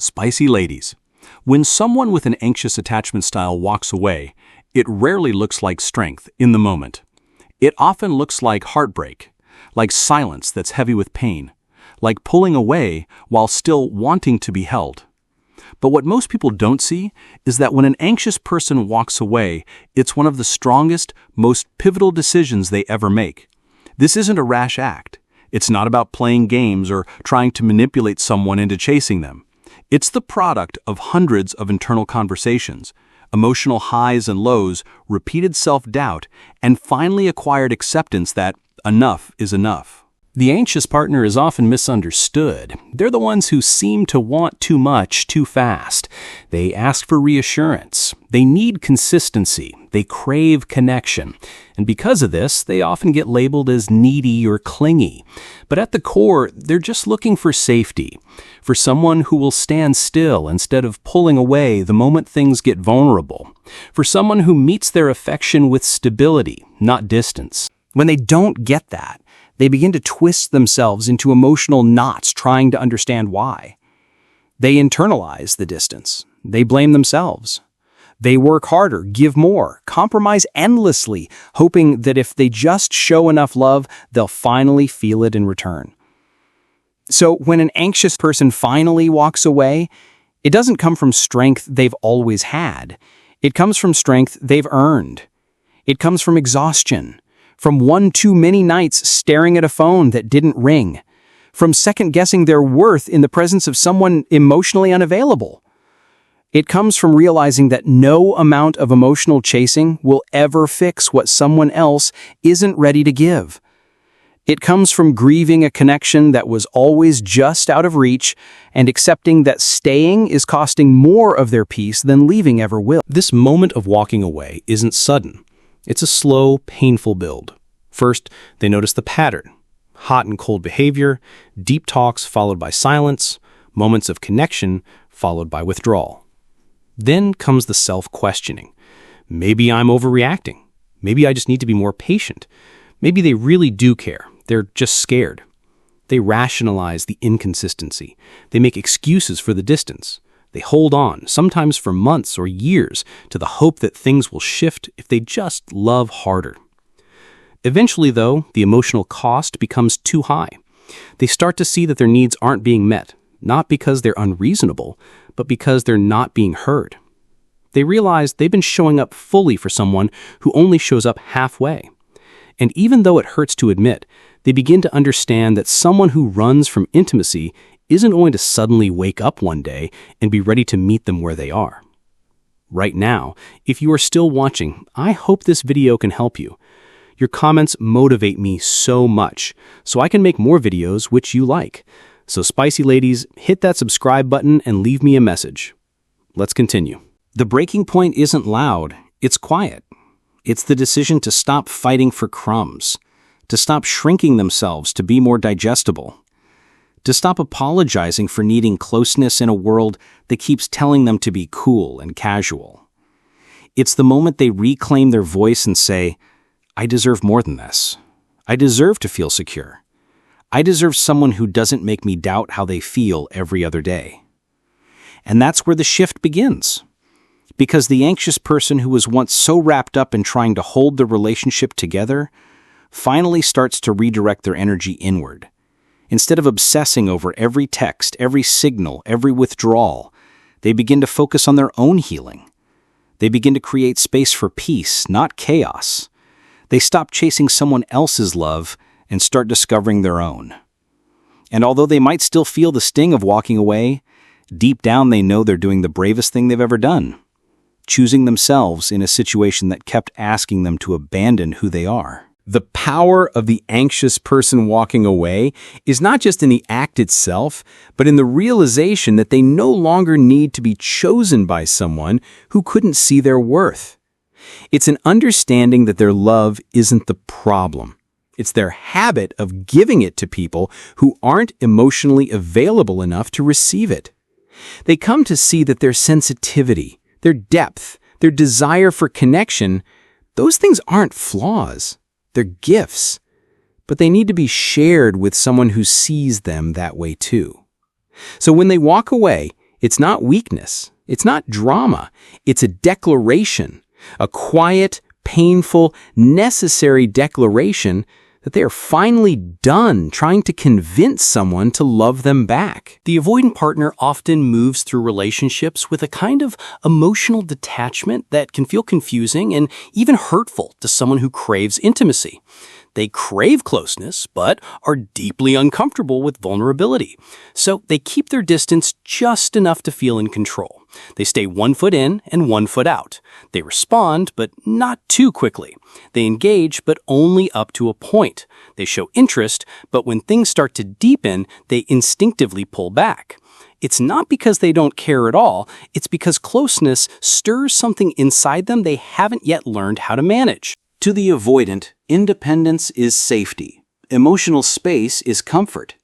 Spicy ladies. When someone with an anxious attachment style walks away, it rarely looks like strength in the moment. It often looks like heartbreak, like silence that's heavy with pain, like pulling away while still wanting to be held. But what most people don't see is that when an anxious person walks away, it's one of the strongest, most pivotal decisions they ever make. This isn't a rash act. It's not about playing games or trying to manipulate someone into chasing them. It's the product of hundreds of internal conversations, emotional highs and lows, repeated self-doubt, and finally acquired acceptance that enough is enough. The anxious partner is often misunderstood. They're the ones who seem to want too much too fast. They ask for reassurance. They need consistency. They crave connection. And because of this, they often get labeled as needy or clingy. But at the core, they're just looking for safety, for someone who will stand still instead of pulling away the moment things get vulnerable, for someone who meets their affection with stability, not distance. When they don't get that, they begin to twist themselves into emotional knots trying to understand why. They internalize the distance. They blame themselves. They work harder, give more, compromise endlessly, hoping that if they just show enough love, they'll finally feel it in return. So when an anxious person finally walks away, it doesn't come from strength they've always had. It comes from strength they've earned. It comes from exhaustion, from one too many nights staring at a phone that didn't ring, from second-guessing their worth in the presence of someone emotionally unavailable. It comes from realizing that no amount of emotional chasing will ever fix what someone else isn't ready to give. It comes from grieving a connection that was always just out of reach and accepting that staying is costing more of their peace than leaving ever will. This moment of walking away isn't sudden. It's a slow, painful build. First, they notice the pattern. Hot and cold behavior, deep talks followed by silence, moments of connection followed by withdrawal. Then comes the self-questioning. Maybe I'm overreacting. Maybe I just need to be more patient. Maybe they really do care. They're just scared. They rationalize the inconsistency. They make excuses for the distance. They hold on, sometimes for months or years, to the hope that things will shift if they just love harder. Eventually, though, the emotional cost becomes too high. They start to see that their needs aren't being met, not because they're unreasonable, but because they're not being heard. They realize they've been showing up fully for someone who only shows up halfway. And even though it hurts to admit, they begin to understand that someone who runs from intimacy isn't going to suddenly wake up one day and be ready to meet them where they are. Right now, if you are still watching, I hope this video can help you. Your comments motivate me so much, so I can make more videos which you like. So spicy ladies, hit that subscribe button and leave me a message. Let's continue. The breaking point isn't loud, it's quiet. It's the decision to stop fighting for crumbs, to stop shrinking themselves to be more digestible, to stop apologizing for needing closeness in a world that keeps telling them to be cool and casual. It's the moment they reclaim their voice and say, I deserve more than this. I deserve to feel secure. I deserve someone who doesn't make me doubt how they feel every other day. And that's where the shift begins. Because the anxious person who was once so wrapped up in trying to hold the relationship together finally starts to redirect their energy inward. Instead of obsessing over every text, every signal, every withdrawal, they begin to focus on their own healing. They begin to create space for peace, not chaos. They stop chasing someone else's love and start discovering their own. And although they might still feel the sting of walking away, deep down they know they're doing the bravest thing they've ever done, choosing themselves in a situation that kept asking them to abandon who they are. The power of the anxious person walking away is not just in the act itself, but in the realization that they no longer need to be chosen by someone who couldn't see their worth. It's an understanding that their love isn't the problem. It's their habit of giving it to people who aren't emotionally available enough to receive it. They come to see that their sensitivity, their depth, their desire for connection, those things aren't flaws. They're gifts. But they need to be shared with someone who sees them that way too. So when they walk away, It's not weakness. It's not drama. It's a declaration, a quiet, painful, necessary declaration that they are finally done trying to convince someone to love them back. The avoidant partner often moves through relationships with a kind of emotional detachment that can feel confusing and even hurtful to someone who craves intimacy. They crave closeness, but are deeply uncomfortable with vulnerability. So they keep their distance just enough to feel in control. They stay 1 foot in and 1 foot out. They respond, but not too quickly. They engage, but only up to a point. They show interest, but when things start to deepen, they instinctively pull back. It's not because they don't care at all. It's because closeness stirs something inside them they haven't yet learned how to manage. To the avoidant, independence is safety. Emotional space is comfort.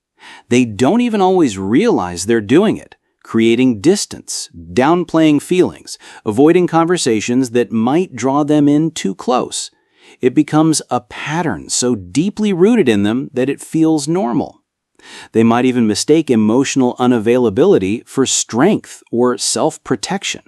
They don't even always realize they're doing it, creating distance, downplaying feelings, avoiding conversations that might draw them in too close. It becomes a pattern so deeply rooted in them that it feels normal. They might even mistake emotional unavailability for strength or self-protection.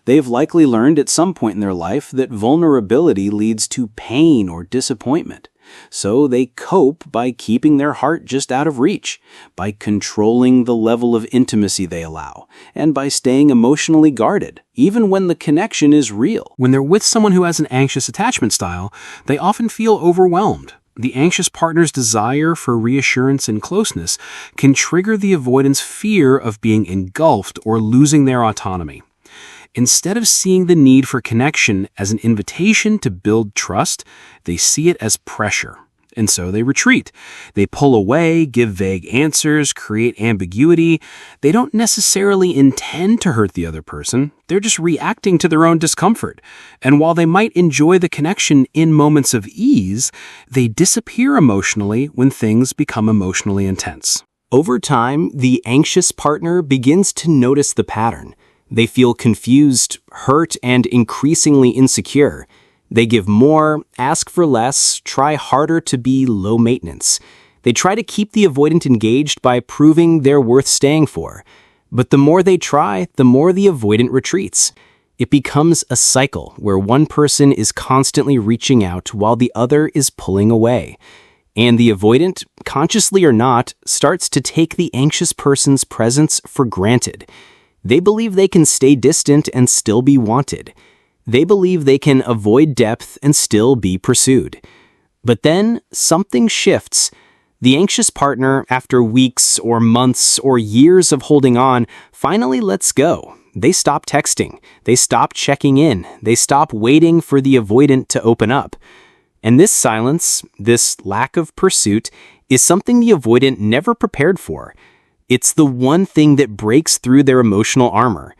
They've likely learned at some point in their life that vulnerability leads to pain or disappointment. So they cope by keeping their heart just out of reach, by controlling the level of intimacy they allow, and by staying emotionally guarded, even when the connection is real. When they're with someone who has an anxious attachment style, they often feel overwhelmed. The anxious partner's desire for reassurance and closeness can trigger the avoidant's fear of being engulfed or losing their autonomy. Instead of seeing the need for connection as an invitation to build trust, they see it as pressure. And so they retreat. They pull away, give vague answers, create ambiguity. They don't necessarily intend to hurt the other person. They're just reacting to their own discomfort. And while they might enjoy the connection in moments of ease, they disappear emotionally when things become emotionally intense. Over time, the anxious partner begins to notice the pattern. They feel confused, hurt, and increasingly insecure. They give more, ask for less, try harder to be low maintenance. They try to keep the avoidant engaged by proving they're worth staying for. But the more they try, the more the avoidant retreats. It becomes a cycle where one person is constantly reaching out while the other is pulling away. And the avoidant, consciously or not, starts to take the anxious person's presence for granted. They believe they can stay distant and still be wanted. They believe they can avoid depth and still be pursued. But then something shifts. The anxious partner, after weeks or months or years of holding on, finally lets go. They stop texting. They stop checking in. They stop waiting for the avoidant to open up. And this silence, this lack of pursuit, is something the avoidant never prepared for. It's the one thing that breaks through their emotional armor,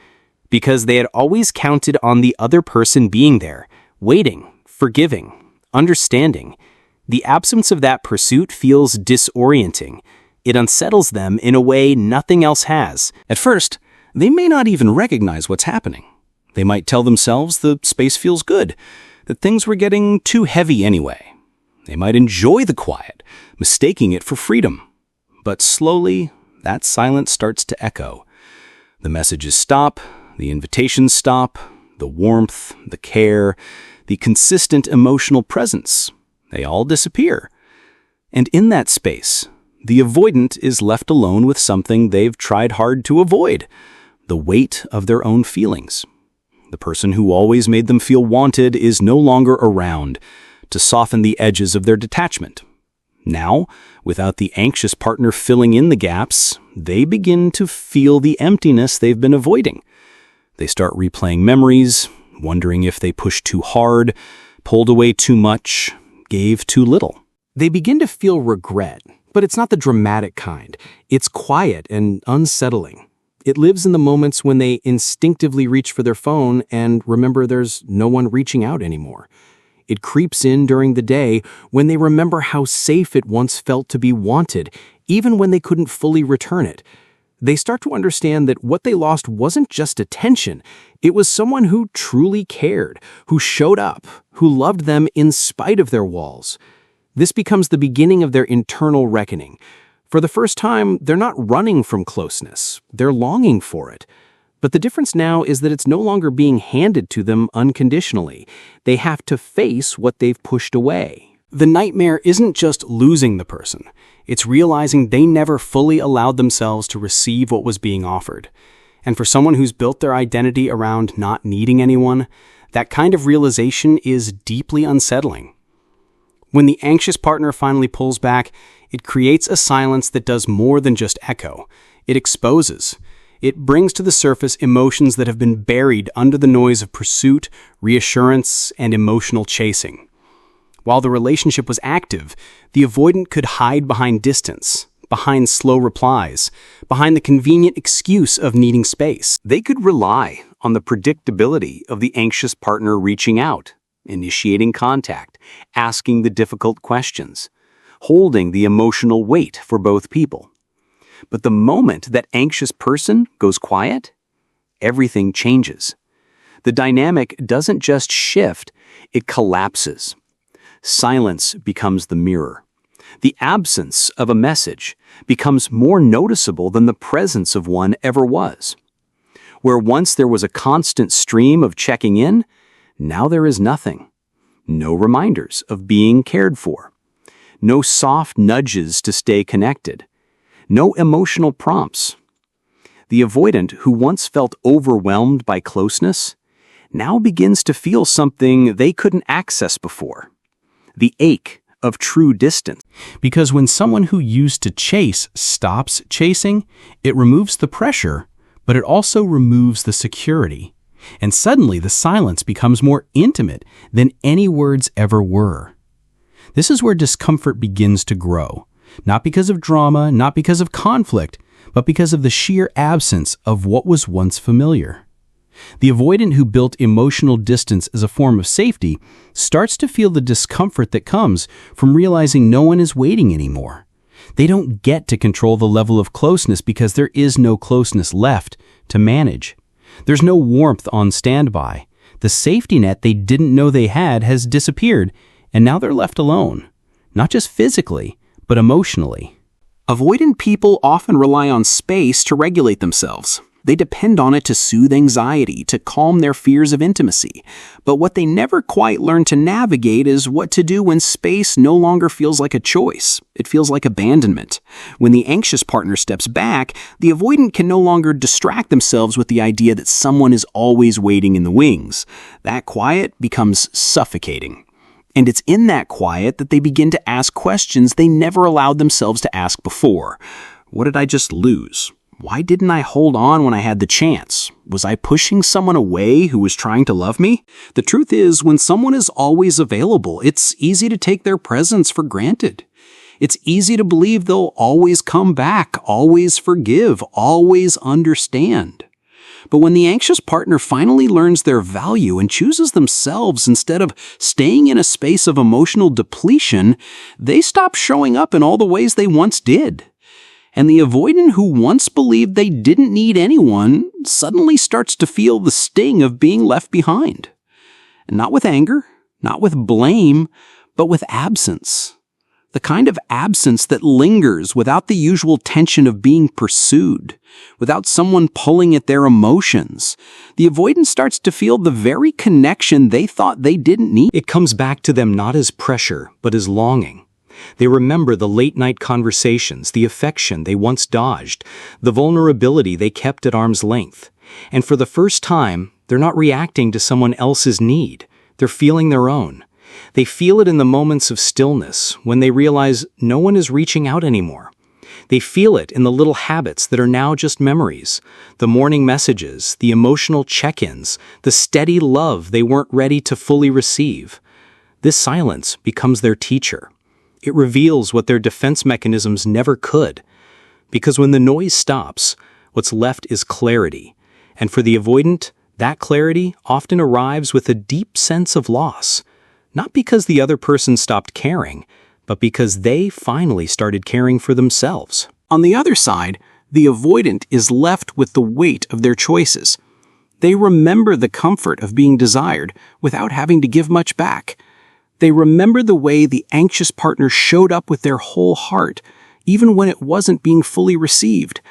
because they had always counted on the other person being there, waiting, forgiving, understanding. The absence of that pursuit feels disorienting. It unsettles them in a way nothing else has. At first, they may not even recognize what's happening. They might tell themselves the space feels good, that things were getting too heavy anyway. They might enjoy the quiet, mistaking it for freedom. But slowly, that silence starts to echo. The messages stop, the invitations stop, the warmth, the care, the consistent emotional presence. They all disappear. And in that space, the avoidant is left alone with something they've tried hard to avoid, the weight of their own feelings. The person who always made them feel wanted is no longer around to soften the edges of their detachment. Now, without the anxious partner filling in the gaps, they begin to feel the emptiness they've been avoiding. They start replaying memories, wondering if they pushed too hard, pulled away too much, gave too little. They begin to feel regret, but it's not the dramatic kind. It's quiet and unsettling. It lives in the moments when they instinctively reach for their phone and remember there's no one reaching out anymore. It creeps in during the day when they remember how safe it once felt to be wanted, even when they couldn't fully return it. They start to understand that what they lost wasn't just attention. It was someone who truly cared, who showed up, who loved them in spite of their walls. This becomes the beginning of their internal reckoning. For the first time, they're not running from closeness. They're longing for it. But the difference now is that it's no longer being handed to them unconditionally. They have to face what they've pushed away. The nightmare isn't just losing the person. It's realizing they never fully allowed themselves to receive what was being offered. And for someone who's built their identity around not needing anyone, that kind of realization is deeply unsettling. When the anxious partner finally pulls back, it creates a silence that does more than just echo. It exposes. It brings to the surface emotions that have been buried under the noise of pursuit, reassurance, and emotional chasing. While the relationship was active, the avoidant could hide behind distance, behind slow replies, behind the convenient excuse of needing space. They could rely on the predictability of the anxious partner reaching out, initiating contact, asking the difficult questions, holding the emotional weight for both people. But the moment that anxious person goes quiet, everything changes. The dynamic doesn't just shift, it collapses. Silence becomes the mirror. The absence of a message becomes more noticeable than the presence of one ever was. Where once there was a constant stream of checking in, now there is nothing. No reminders of being cared for. No soft nudges to stay connected. No emotional prompts. The avoidant who once felt overwhelmed by closeness now begins to feel something they couldn't access before. The ache of true distance. Because when someone who used to chase stops chasing, it removes the pressure, but it also removes the security. And suddenly the silence becomes more intimate than any words ever were. This is where discomfort begins to grow. Not because of drama, not because of conflict, but because of the sheer absence of what was once familiar. The avoidant who built emotional distance as a form of safety starts to feel the discomfort that comes from realizing no one is waiting anymore. They don't get to control the level of closeness because there is no closeness left to manage. There's no warmth on standby. The safety net they didn't know they had has disappeared, and now they're left alone. Not just physically, but emotionally. Avoidant people often rely on space to regulate themselves. They depend on it to soothe anxiety, to calm their fears of intimacy. But what they never quite learn to navigate is what to do when space no longer feels like a choice. It feels like abandonment. When the anxious partner steps back, the avoidant can no longer distract themselves with the idea that someone is always waiting in the wings. That quiet becomes suffocating. And it's in that quiet that they begin to ask questions they never allowed themselves to ask before. What did I just lose? Why didn't I hold on when I had the chance? Was I pushing someone away who was trying to love me? The truth is, when someone is always available, it's easy to take their presence for granted. It's easy to believe they'll always come back, always forgive, always understand. But when the anxious partner finally learns their value and chooses themselves instead of staying in a space of emotional depletion, they stop showing up in all the ways they once did. And the avoidant who once believed they didn't need anyone suddenly starts to feel the sting of being left behind. And not with anger, not with blame, but with absence. The kind of absence that lingers without the usual tension of being pursued, without someone pulling at their emotions. The avoidant starts to feel the very connection they thought they didn't need. It comes back to them not as pressure, but as longing. They remember the late-night conversations, the affection they once dodged, the vulnerability they kept at arm's length. And for the first time, they're not reacting to someone else's need. They're feeling their own. They feel it in the moments of stillness, when they realize no one is reaching out anymore. They feel it in the little habits that are now just memories, the morning messages, the emotional check-ins, the steady love they weren't ready to fully receive. This silence becomes their teacher. It reveals what their defense mechanisms never could. Because when the noise stops, what's left is clarity. And for the avoidant, that clarity often arrives with a deep sense of loss. Not because the other person stopped caring, but because they finally started caring for themselves. On the other side, the avoidant is left with the weight of their choices. They remember the comfort of being desired without having to give much back. They remember the way the anxious partner showed up with their whole heart, even when it wasn't being fully received.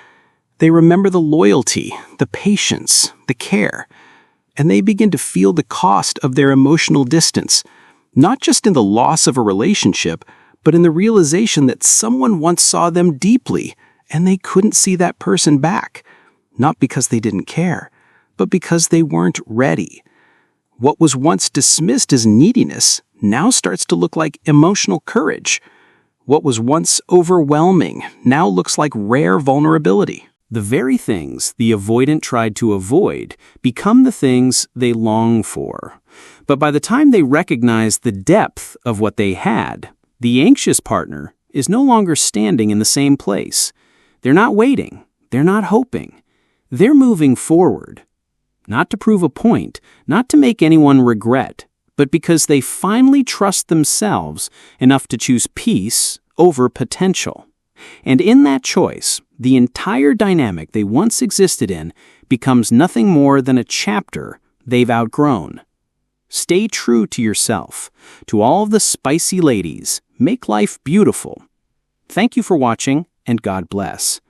They remember the loyalty, the patience, the care, and they begin to feel the cost of their emotional distance, not just in the loss of a relationship, but in the realization that someone once saw them deeply and they couldn't see that person back, not because they didn't care, but because they weren't ready. What was once dismissed as neediness now starts to look like emotional courage. What was once overwhelming now looks like rare vulnerability. The very things the avoidant tried to avoid become the things they long for. But by the time they recognize the depth of what they had, the anxious partner is no longer standing in the same place. They're not waiting. They're not hoping. They're moving forward. Not to prove a point, not to make anyone regret, but because they finally trust themselves enough to choose peace over potential. And in that choice, the entire dynamic they once existed in becomes nothing more than a chapter they've outgrown. Stay true to yourself. To all of the spicy ladies, make life beautiful. Thank you for watching, and God bless.